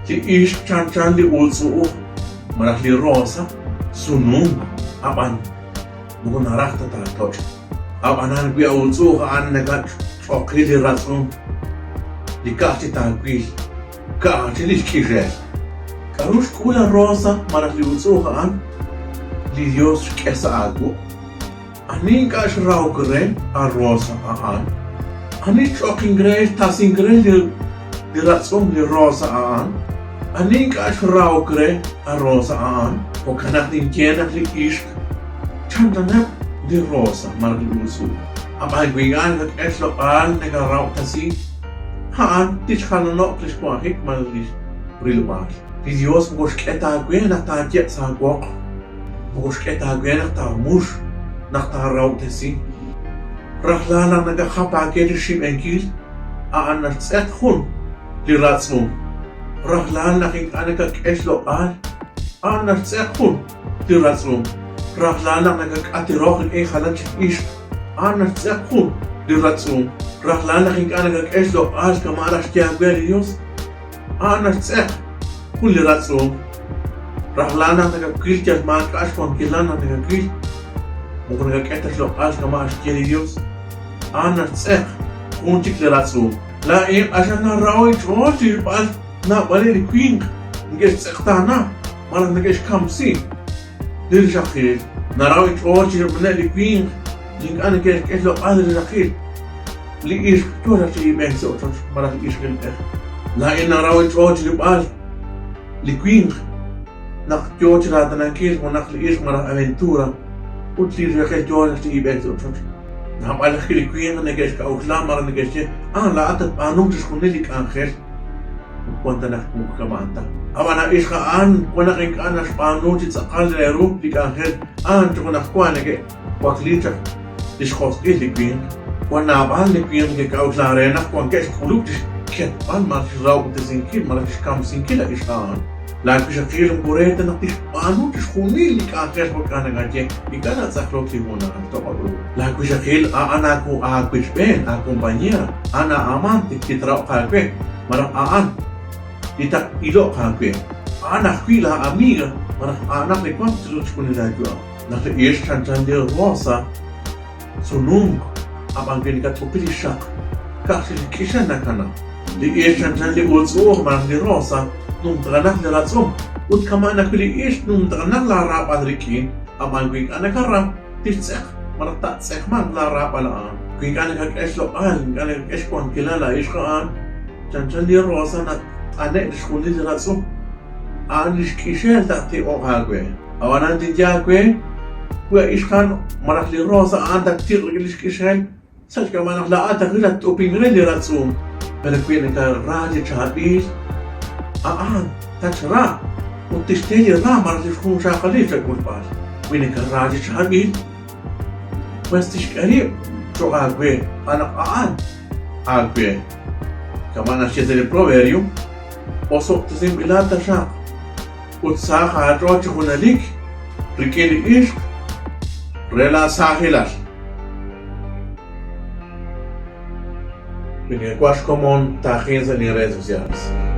Li ish chan li ulsu marak li rosa sunung apan bukan narak ta toch apanan gwi ulsu an naga chokri li ratsum li kahti ta gwi kahti li kire karush kula rosa marak li ulsu an li Dios kesa agu ani kash rau kre a rosa an ani choking gre tasing gre li ratsum li rosa an ani kash rau kre a rosa an o kanat din kena li ish chantana li rosa marak li ulsu apa gwigan ka eslo an nega rau tasi haan tich khanano klish kwa hik marak li rilbar li Dios gosh keta gwena ta jet sa gok gosh keta gwena ta mush nakta rau tasi rahlana naga khapa ke shim enkil a an tset khun li ratsum rahlan naking anaka eslo an tset li ratsum rahlan naga atirok e khalat ish tset li ratsum rahlan naking anaka eslo al kamara shtia Dios tset li ratsum rahlan naga kiljas ma kashkon kilana naga kil mukun naga eslo al kamara shtia Dios tset kuntik li ratsum la in ashana rawi choti bal na bali li queen ngesh tsaktana mala ngesh kamsi dil shakhir na rawi choti bal li queen ding ana ngesh keslo al li shakhir li ish tora ti ben so tot mala ish gel la in rawi choti bal li queen nak choti la dana kir mo nak li ish mala aventura utli shakhir tora ti ben so tot nam al khir queen ngesh ka ukla mala ngesh la atat anum tshkuneli kan khair وانت نحكم كما انت اما انا ايش خان وانا غيك انا شبانو تتقال ليرو لك اخر انت كنا خوانا وكليتا ايش خوص ايه لكين وانا عبال لكين لك او كلارينا وان كاش قلوب كت بان ما تشراو تزينكيل ما تش كام سينكيل ايش خان لكن شخير مبوريتا نقتش بانو تشخوني لك اخر وكانا غاجي يكانا تسخلوك لي هنا انتقلوا لكن شخير انا اكو اكوش بين اكومبانيا انا امانتك تتراو قلبك مرق Ita ilo kakwe. Anak kwila amiga, mana anak le kwam tulu chukuni la jua. Nak le ish chantan de rosa. Sunung abang geni kat upili shak. Kasi le kisha nakana. Le ish chantan le ulso man le rosa. Nung tranak le ratsum. Ut kama anak le ish nung tranak la rap adrikin. Abang geni anak rap titsek. Mana tak tsek man la rap alaan. Geni anak ish lo an, anak ish kwan kilala ish kaan. Chantan le rosa nak أنا نشكون لي راسو أنا نشكيشل تحتي أوهاقوي أو أنا نتجاقوي وإيش كان مرح لي راسا عندك كتير رجل نشكيشل ساش كمان لا أتغير توبين لي راسو بلكوين كان راجع شابيل تشرا وتشتري را مرح تكون شاقلي تقول باش وين كان راجع شابيل بس تشكري شو أوهاقوي أنا أوهاقوي كمان أشياء البروفيريو وصوت تزين بلاد تشاق وتساق هاتروج هنالك ركيل إيش رلا ساحلال بني كواش كومون تاخين زني redes sociales